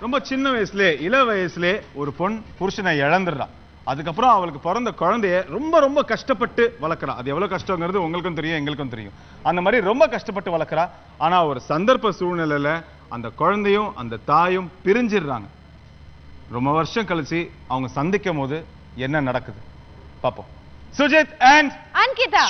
ரொம்ப சின்ன வயசுலே இள வயசுலே ஒரு பொண் புருஷனை இழந்துடுறான். அதுக்கப்புறம் அவளுக்கு பிறந்த குழந்தைய ரொம்ப ரொம்ப கஷ்டப்பட்டு வளர்க்குறா. அது எவ்வளவு கஷ்டங்கிறது உங்களுக்கும் தெரியும், எங்களுக்கும் தெரியும். அந்த மாதிரி ரொம்ப கஷ்டப்பட்டு வளர்க்குறா. ஆனா ஒரு சந்தர்ப்ப சூழ்நிலையில அந்த குழந்தையும் அந்த தாயும் பிரிஞ்சிடுறாங்க. ரொம்ப வருஷம் கழிச்சு அவங்க சந்திக்கும் போது என்ன நடக்குது பாப்போம். Sujit and Ankita.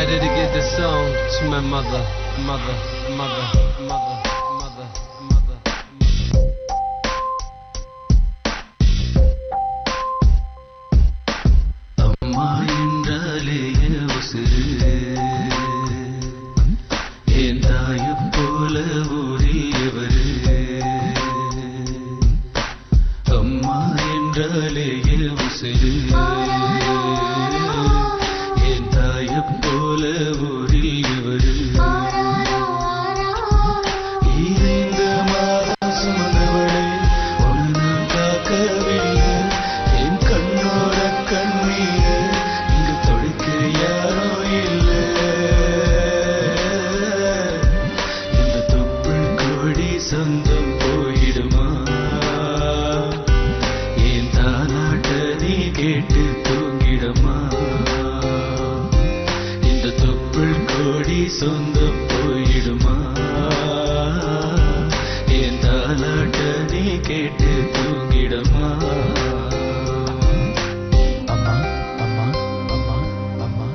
I dedicate this song to my mother. அம்மா என்றாலே உசுரு, என் தாயைப் போல ஊறியவரு. அம்மா என்றாலே உசுரு, என் தாயைப் போல ஊறியவரு. இந்த மாதம் சுமந்தவளே உன்னை நான் காக்கவில்லை. என் கண்ணோட கண்ணீர் இங்கு தொடுக்க யாரோ இல்லை. இந்த தொப்புள் கொடி சொந்தம் போயிடுமா? என் தாலாட்ட நீ கேட்டு தூங்கிடமா? இந்த தொப்புள் கொடி சொந்தம் போயிடுமா? என் தாலாட்ட நீ கேட்டு தூங்கிடமா? அம்மா அம்மா அம்மா அம்மா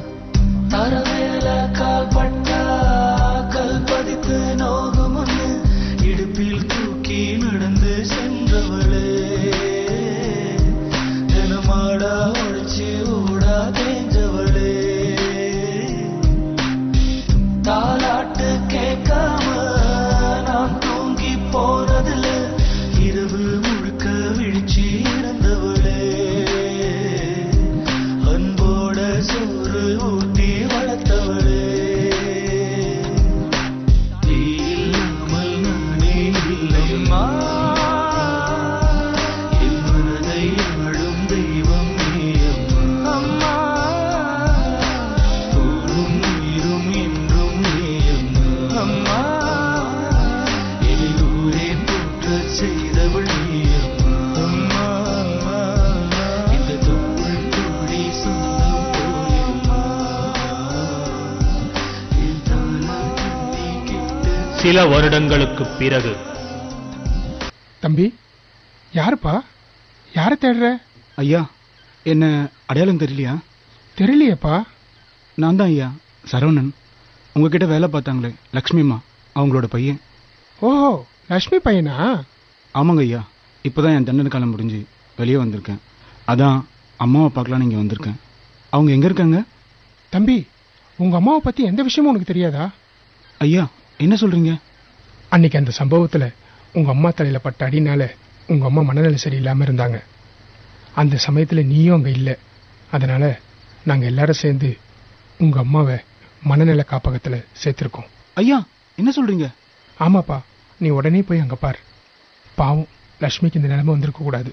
சோறு ஊட்டி வளர்த்தவளே நீ இல்லாமல் நானே இல்லையம்மா என் மனதை ஆளும் தெய்வம் நீ அம்மா ஊரும் உயிரும் என்றும் நீ அம்மா என் ஊரே போற்ற செய்தவள் நீ அம்மா இந்த தொப்புள் கொடி சொந்தம் போயிருமா என் தாலாட்டை கேட்டு சில வருடங்களுக்குப் பிறகு. தம்பி, யாருப்பா? யாரை தேடுற? ஐயா, என்ன அடையாளம் தெரியலையா? தெரியலையேப்பா. நான் தான் ஐயா, சரவணன். உங்ககிட்ட வேலை பார்த்தாங்களே லக்ஷ்மிம்மா, அவங்களோட பையன். ஓஹோ, லக்ஷ்மி பையனா? ஆமாங்க ஐயா, இப்போதான் என் தண்டனை காலம் முடிஞ்சு வெளியே வந்திருக்கேன். அதான் அம்மாவை பார்க்கலான்னு இங்கே வந்திருக்கேன். அவங்க எங்கே இருக்காங்க? தம்பி, உங்க அம்மாவை பத்தி எந்த விஷயமும் உனக்கு தெரியாதா? ஐயா, என்ன சொல்றீங்க? அன்னைக்கு அந்த சம்பவத்துல உங்க அம்மா தலையில பட்ட அடினால உங்க அம்மா மனநிலை சரியில்லாம இருந்தாங்க. அந்த சமயத்துல நீயும் அங்க இல்ல. அதனால நாங்க எல்லாரும் சேர்ந்து உங்க அம்மாவை மனநல காப்பகத்துல சேர்த்திருக்கோம். ஐயா, என்ன சொல்றீங்க? ஆமாப்பா, நீ உடனே போய் அங்க பார். பாவம், லட்சுமிக்கு இந்த நிலைமை வந்திருக்க கூடாது.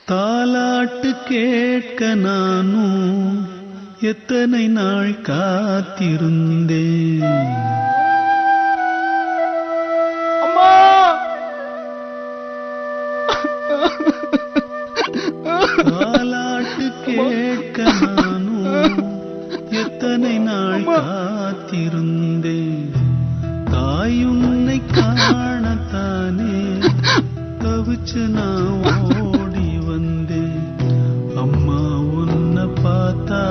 தாலாட்டு கேட்க நானும் எத்தனை நாள் காத்திருந்தேன். தாலாட்டு கேட்க நானும் எத்தனை நாள் காத்திருந்தேன். தாயுன்னை காணத்தானே தவிச்சு நான் ஓடி வந்தேன். அம்மா உன்னை பார்த்தா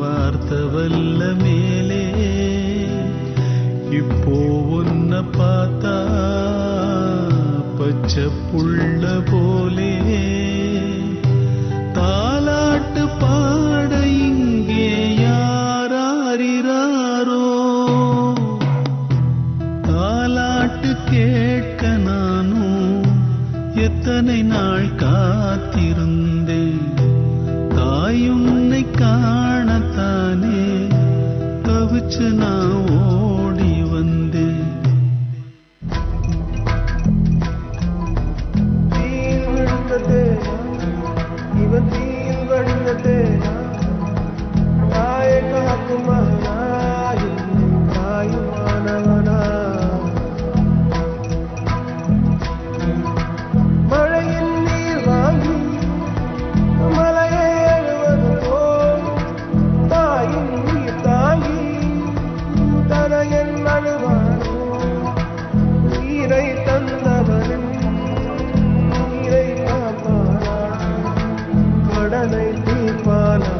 வார்த்தை வல்ல மேலே, இப்போ உன்னை பார்த்தா பச்சை புள்ள போலே. தாலாட்டு பாட இங்கே யாராரிராரோ, தாலாட்டு கேட்க நானும் எத்தனை நாள் காத்திருந்தேன். தாயுன்னை காணத்தானே தவிச்சு நான் ஓடி வந்தேன். இவன் தீயில் வழிந்ததே தாயுமானவனா மழையின் நீர் வாங்கி மலையை எழுவது போல் தாயின் நீர் தாங்கி தனையன் அழுவானோ. நீரை தந்தவனும் நீரை காப்பானா, கடனை தீர்ப்பானா.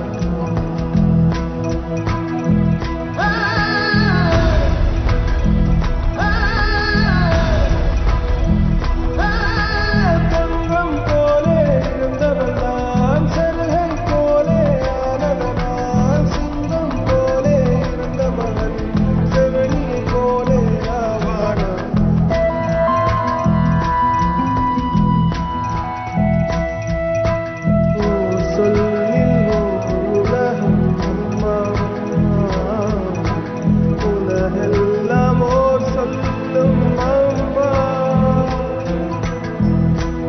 தங்கம் போலே இருந்தவள்தான் செருகை போலே ஆனவனான். சிங்கம் போலே இருந்த மகன் செவிலியை போலே ஆவானான். சொல்லில் உலகம் அம்மா, உலகெல்லாம் ஓர் சொல்லும் அம்மா.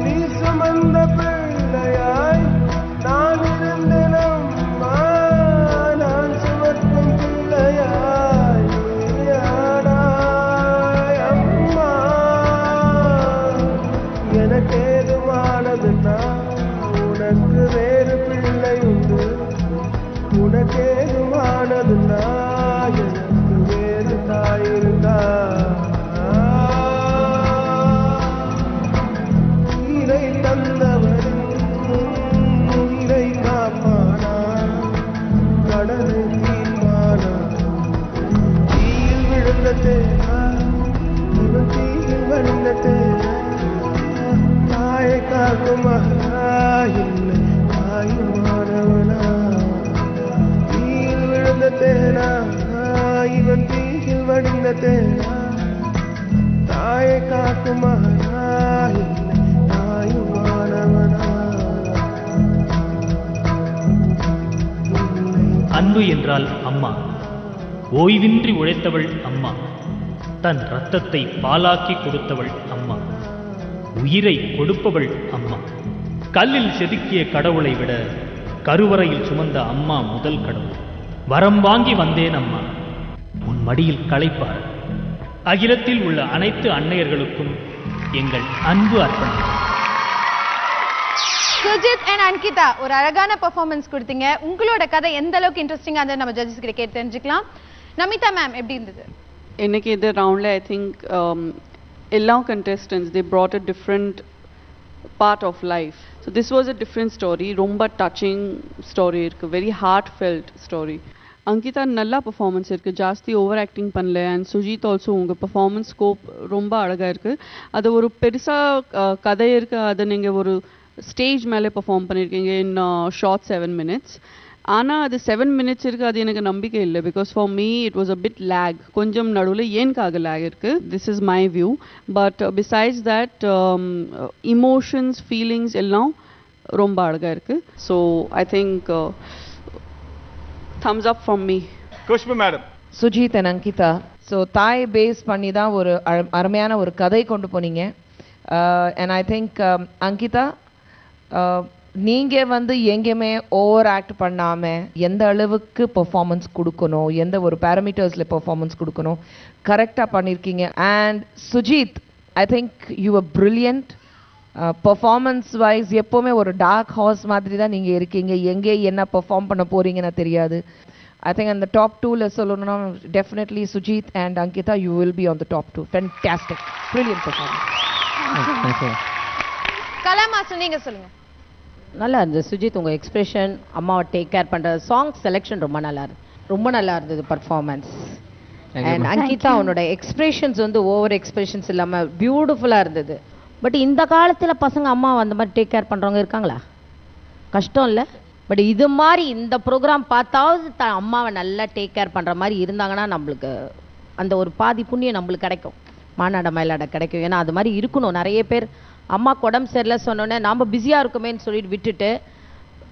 நீ சுமந்த பிள்ளையாய் நான் இருந்தேன் அம்மா, நான் சுமக்கும் பிள்ளையாய் நீ ஆனாய் அம்மா. எனக்கேதுமானதுன்னா உனக்கு வேறு பிள்ளை உண்டு. உனக்கேதுமானதுன்னா எனக்கு வேறு தாய் இருக்கா. உயிரை தந்தவரும் உயிரை காப்பானா, கடனை தீர்ப்பானா. தீயில் விழுந்த தேனா இவன் தீயில் விழுந்த தேனா. தாயை காக்கும் மகனா இல்லை தாயுமானவனா. தீயில் விழுந்த தேனா இவன் தீயில் வடிந்த தேனா. தாயை காக்கும் மகனா இல்லை தாயுமானவனா. அன்பு என்றால் அம்மா. ஓய்வின்றி உழைத்தவள் அம்மா. தன் இரத்தத்தை பாலாக்கி கொடுத்தவள் அம்மா. உயிரை கொடுப்பவள் அம்மா. கல்லில் செதுக்கிய கடவுளை விட கருவறையில் சுமந்த அம்மா முதல் கடவுள். வரம் வாங்கி வந்தேன் அம்மா, உன் மடியில் களைப்பார். அகிலத்தில் உள்ள அனைத்து அன்னையர்களுக்கும் எங்கள் அன்பு அர்ப்பணம். சுஜித் அண்ட் அங்கிதா ஒரு அழகான பெர்ஃபார்மன்ஸ் கொடுத்தீங்க. உங்களோட கதை எந்த அளவுக்கு இன்ட்ரெஸ்டிங்கா இருந்தது நம்ம ஜட்ஜஸ் கிட்ட கேட்டு தெரிஞ்சுக்கலாம். நமிதா மேம் எப்படி இருந்தது? இன்னைக்கு இந்த ரவுண்ட்ல ஐ திங்க் எல்லா contestants they brought a different part of life. So this was a different story. ரொம்ப touching story இருக்கு, very heartfelt story. அங்கிதா நல்லா பெர்ஃபார்மன்ஸ் இருக்கு, ஜாஸ்தி ஓவர் ஆக்டிங் பண்ணல. அண்ட் சுஜித் ஆல்சோ உங்கள் பெர்ஃபார்மன்ஸ் ஸ்கோப் ரொம்ப அழகாக இருக்குது. அது ஒரு பெருசாக கதை இருக்குது, அதை நீங்கள் ஒரு ஸ்டேஜ் மேலே பெர்ஃபார்ம் பண்ணியிருக்கீங்க இன் ஷார்ட் 7 minutes. ஆனால் அது 7 minutes இருக்குது, அது எனக்கு நம்பிக்கை இல்லை. Because for me it was a bit lag, கொஞ்சம் நடுவில் ஏன்காக லேக் இருக்குது. This is my view. But besides that emotions feelings எல்லாம் ரொம்ப அழகாக இருக்குது. So I think thumbs up from me. Khushbu madam. Sujith and Ankita, so தாய் பேஸ் பண்ணி தான் ஒரு அருமையான ஒரு கதை கொண்டு போனீங்க. அண்ட் ஐ திங்க் அங்கிதா, நீங்கள் எங்கேயுமே ஓவர் ஆக்ட் பண்ணாமல் எந்த அளவுக்கு பெர்ஃபார்மன்ஸ் கொடுக்கணும், எந்த ஒரு பேராமீட்டர்ஸில் பெர்ஃபார்மன்ஸ் கொடுக்கணும், கரெக்டாக பண்ணியிருக்கீங்க. And Sujith, I think you are brilliant. Performance wise எப்போவுமே ஒரு டார்க் ஹார்ஸ் மாதிரி தான் நீங்கள் இருக்கீங்க. எங்கே என்ன பெர்ஃபார்ம் பண்ண போகிறீங்கன்னு தெரியாது. ஐ திங்க் அந்த டாப் 2ல சொல்லணும்னா definitely Sujith and Ankita, you will be on the top 2. Fantastic, brilliant performance. Kala master நீங்க சொல்லுங்க. நல்லா இருந்தது சுஜித், உங்கள் எக்ஸ்பிரஷன், அம்மாவை டேக் கேர் பண்ணுற சாங் செலெக்ஷன் ரொம்ப நல்லா இருந்தது பர்ஃபார்மன்ஸ். அண்ட் அங்கிதா, உன்னோட எக்ஸ்பிரஷன்ஸ் ஓவர் எக்ஸ்பிரஷன்ஸ் இல்லாமல் பியூட்டிஃபுல்லாக இருந்தது. பட் இந்த காலத்தில் பசங்க அம்மா அந்த மாதிரி டேக் கேர் பண்ணுறவங்க இருக்காங்களா? கஷ்டம் இல்லை. பட் இது மாதிரி இந்த ப்ரோக்ராம் பார்த்தாவது அம்மாவை நல்லா டேக் கேர் பண்ணுற மாதிரி இருந்தாங்கன்னா நம்மளுக்கு அந்த ஒரு பாதி புண்ணியம் நம்மளுக்கு கிடைக்கும், மானாட மயிலாட கிடைக்கும். ஏன்னா அது மாதிரி இருக்கணும். நிறைய பேர் அம்மாவுக்கு உடம்பு சரியில்லை சொன்னோன்னே நாம் பிஸியாக இருக்குமேன்னு சொல்லிட்டு விட்டுட்டு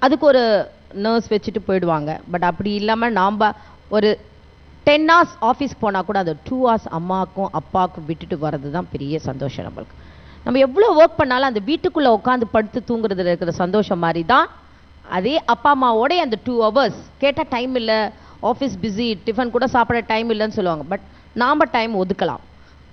அதுக்கு ஒரு நர்ஸ் வச்சுட்டு போயிடுவாங்க. பட் அப்படி இல்லாமல் நாம் ஒரு 10 hours ஆஃபீஸ்க்கு போனால் கூட அது 2 hours அம்மாவுக்கும் அப்பாவுக்கும் விட்டுட்டு வர்றது தான் பெரிய சந்தோஷம் நம்மளுக்கு. நம்ம எவ்வளோ ஒர்க் பண்ணாலும் அந்த வீட்டுக்குள்ளே உட்காந்து படுத்து தூங்குறதுல இருக்கிற சந்தோஷம் மாதிரி தான் அதே அப்பா அம்மாவோடைய அந்த 2 hours. கேட்டால் டைம் இல்லை, ஆஃபீஸ் பிஸி, டிஃபன் கூட சாப்பிட டைம் இல்லைன்னு சொல்லுவாங்க. பட் நாம் டைம் ஒதுக்கலாம்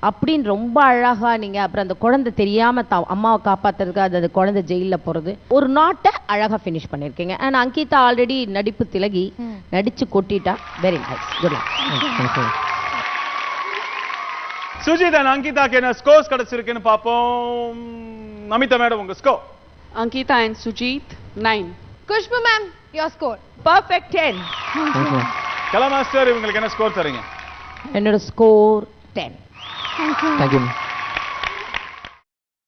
அப்படின்னு ரொம்ப அழகாக நீங்கள். அப்புறம் அந்த குழந்தை தெரியாமல் அம்மாவை காப்பாற்றுறதுக்கு அது குழந்தை ஜெயிலில் போகிறது, ஒரு நாட்டை அழகாக ஃபினிஷ் பண்ணியிருக்கீங்க. அண்ட் அங்கிதா ஆல்ரெடி நடிப்பு திலகி, நடித்து கொட்டிட்டா. Very nice, good luck. Sujit and அங்கிதாக்கு என்ன ஸ்கோர்ஸ் கிடைச்சிருக்குன்னு பாப்போம். நமிதா மேடம், உங்க score. Ankita and Sujit 9. Khushbu ma'am, your score. Perfect 10. Kala master, இவங்களுக்கு என்ன ஸ்கோர் தரீங்க? என்னோட ஸ்கோர் 10. Thank you.